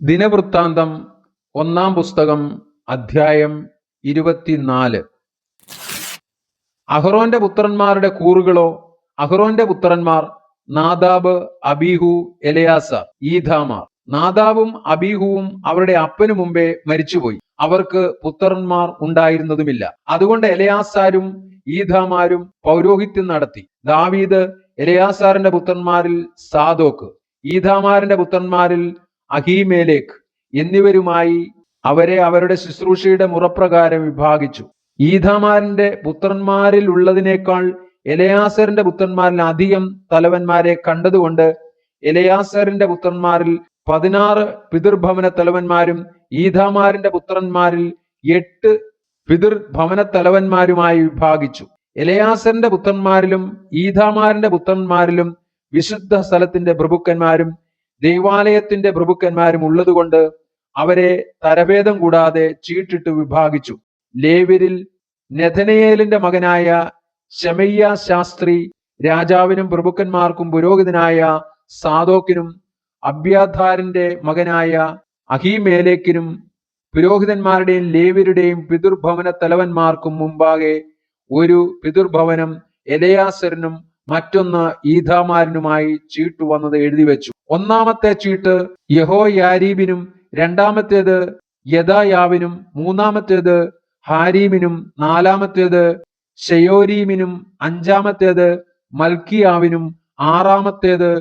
ദിനവൃത്താന്തം 1 പുസ്തകം അധ്യായം 24. അഹ്റോന്റെ പുത്രന്മാരുടെ കൂറുകളോ, അഹ്റോന്റെ പുത്രന്മാർ നാദാബ്, അബീഹു, എലെയാസാർ, ഈഥാമാർ. നാദാബും അബീഹുവും അവരുടെ അപ്പനു മുമ്പേ മരിച്ചുപോയി. അവർക്ക് പുത്രന്മാർ ഉണ്ടായിരുന്നതുമില്ല. അതുകൊണ്ട് എലെയാസാരും ഈഥാമാരും പൗരോഹിത്യം നടത്തി. ദാവീദ് എലെയാസാറിന്റെ പുത്രന്മാരിൽ സാദോക്ക്, ഈഥാമാരിന്റെ പുത്രന്മാരിൽ അഹീമേലേക്ക് എന്നിവരുമായി അവരെ അവരുടെ ശുശ്രൂഷയുടെ മുറപ്രകാരം വിഭാഗിച്ചു. ഈഥാമാരിന്റെ പുത്രന്മാരിൽ ഉള്ളതിനേക്കാൾ എലെയാസറിന്റെ പുത്രന്മാരിൽ അധികം തലവന്മാരെ കണ്ടതുകൊണ്ട് എലെയാസറിന്റെ പുത്രന്മാരിൽ 16 പിതൃഭവന തലവന്മാരും ഈഥാമാരിന്റെ പുത്രന്മാരിൽ 8 പിതൃഭവന തലവന്മാരുമായി വിഭാഗിച്ചു. എലെയാസറിന്റെ പുത്രന്മാരിലും ഈഥാമാരിന്റെ പുത്രന്മാരിലും വിശുദ്ധ സ്ഥലത്തിന്റെ പ്രഭുക്കന്മാരും ദൈവാലയത്തിന്റെ പ്രഭുക്കന്മാരും ഉള്ളതുകൊണ്ട് അവരെ തരഭേദം കൂടാതെ ചീട്ടിട്ട് വിഭാഗിച്ചു. ലേവ്യരിൽ നെഥനയേലിന്റെ മകനായ ശെമയ്യ ശാസ്ത്രി രാജാവിനും പ്രഭുക്കന്മാർക്കും പുരോഹിതനായ സാദോക്കിനും, അബ്യാഥാരിന്റെ മകനായ അഹീമേലേക്കിനും പുരോഹിതന്മാരുടെയും ലേവ്യരുടെയും പിതൃഭവന തലവന്മാർക്കും മുമ്പാകെ ഒരു പിതൃഭവനം എലെയാസറിനും മറ്റൊന്ന് ഈഥാമാരിനുമായി ചീട്ടു വന്നത് എഴുതി വെച്ചു. ഒന്നാമത്തെ ചീട്ട് യഹോയാരീബിനും, രണ്ടാമത്തേത് യദായാവിനും, മൂന്നാമത്തേത് ഹാരീമിനും, നാലാമത്തേത് ശെയോരീമിനും, അഞ്ചാമത്തേത് മൽക്കിയാവിനും, ആറാമത്തേത്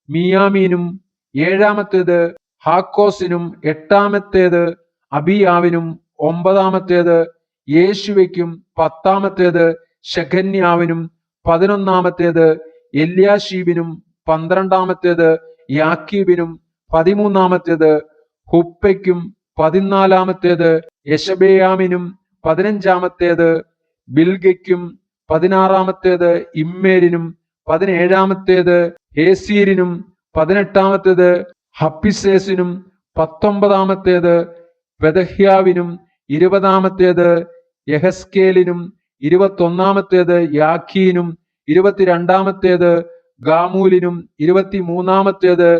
മിയാമീനും, ഏഴാമത്തേത് ഹാക്കോസിനും, എട്ടാമത്തേത് അബിയാവിനും, ഒമ്പതാമത്തേത് യേശുവയ്ക്കും, പത്താമത്തേത് ശെഖന്യാവിനും, 11-ാമത്തേത് എല്യാശീബിനും, 12-ാമത്തേത് യാക്കീബിനും, 13-ാമത്തേത് ഹുപ്പയ്ക്കും, 14-ാമത്തേത് യെശബെയാമിനും, 15-ാമത്തേത് ബിൽഗയ്ക്കും, 16-ാമത്തേത് ഇമ്മേരിനും, 17-ാമത്തേത് ഹേസീരിനും, 18-ാമത്തേത് ഹപ്പിസേസിനും, 19-ാമത്തേത് പെദഹ്യാവിനും, 20-ാമത്തേത് യഹസ്കേലിനും, 21-ാമത്തേത് യാഖീനും, 22-ാമത്തേത് ഗാമൂലിനും, 23-ാമത്തേത്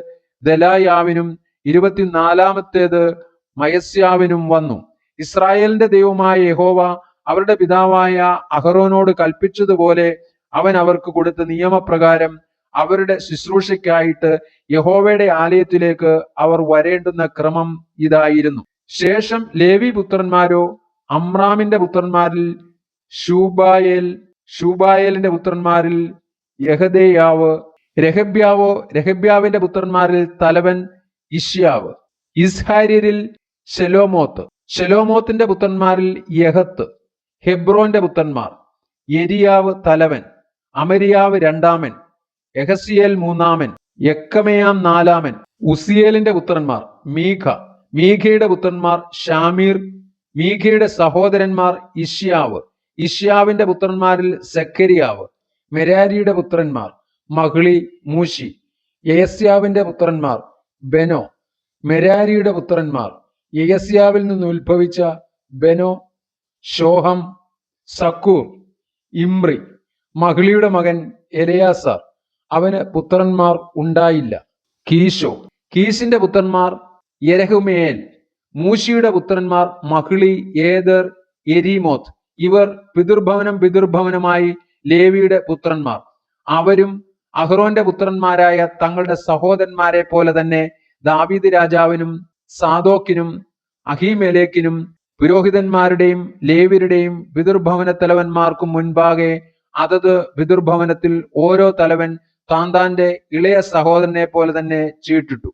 ദലായാവിനും, 24-ാമത്തേത് മയസ്യാവിനും വന്നു. ഇസ്രായേലിന്റെ ദൈവമായ യഹോവ അവരുടെ പിതാവായ അഹ്റോനോട് കൽപ്പിച്ചതുപോലെ അവൻ അവർക്ക് കൊടുത്ത നിയമപ്രകാരം അവരുടെ ശുശ്രൂഷയ്ക്കായിട്ട് യഹോവയുടെ ആലയത്തിലേക്ക് അവർ വരേണ്ടുന്ന ക്രമം ഇതായിരുന്നു. ശേഷം ലേവി പുത്രന്മാരോ അമ്രാമിന്റെ പുത്രന്മാരിൽ ശൂബായേലിന്റെ പുത്രന്മാരിൽ യഹദെയാവ്, രഹബ്യാവിന്റെ പുത്രന്മാരിൽ തലവൻ ഇശ്യാവ്, ഇസ്ഹാര്യരിൽ ശെലോമോത്തിന്റെ പുത്രന്മാരിൽ യഹത്ത്, ഹെബ്രോന്റെ പുത്രന്മാർ യെരിയാവ് തലവൻ, അമരിയാവ് രണ്ടാമൻ, യഹസിയേൽ മൂന്നാമൻ, യെക്കമെയാം നാലാമൻ. ഉസിയേലിന്റെ പുത്രന്മാർ മീഖ, മീഖയുടെ പുത്രന്മാർ ഷാമീർ, മീഖയുടെ സഹോദരന്മാർ ഇശ്യാവ്, ഇശ്യാവിന്റെ പുത്രന്മാരിൽ സെക്കരിയാവ്. മെരാരിയുടെ പുത്രന്മാർ മഹ്ളി, മൂശി. യയസ്യാവിന്റെ പുത്രന്മാർ ബെനോ. മെരാരിയുടെ പുത്രന്മാർ യയസ്യാവിൽ നിന്ന് ഉത്ഭവിച്ച ബെനോ, ശോഹം, സക്കൂർ, ഇമ്രി. മഹ്ളിയുടെ മകൻ എലെയാസാർ, അവന് പുത്രന്മാർ ഉണ്ടായില്ല. കീശിന്റെ പുത്രന്മാർ യെരഹ്മേൽ. മൂശിയുടെ പുത്രന്മാർ മഹ്ളി, ഏദർ, യെരീമോത്ത്. ഇവർ പിതൃഭവനമായി ലേവിയുടെ പുത്രന്മാർ. അവരും അഹ്റോന്റെ പുത്രന്മാരായ തങ്ങളുടെ സഹോദരന്മാരെ പോലെ തന്നെ ദാവീദ് രാജാവിനും സാദോക്കിനും അഹീമേലേക്കിനും പുരോഹിതന്മാരുടെയും ലേവ്യരുടെയും പിതൃഭവന തലവന്മാർക്കും മുൻപാകെ അതത് പിതൃഭവനത്തിൽ ഓരോ തലവൻ താന്താന്റെ ഇളയ സഹോദരനെ പോലെ തന്നെ ചീട്ടിട്ടു.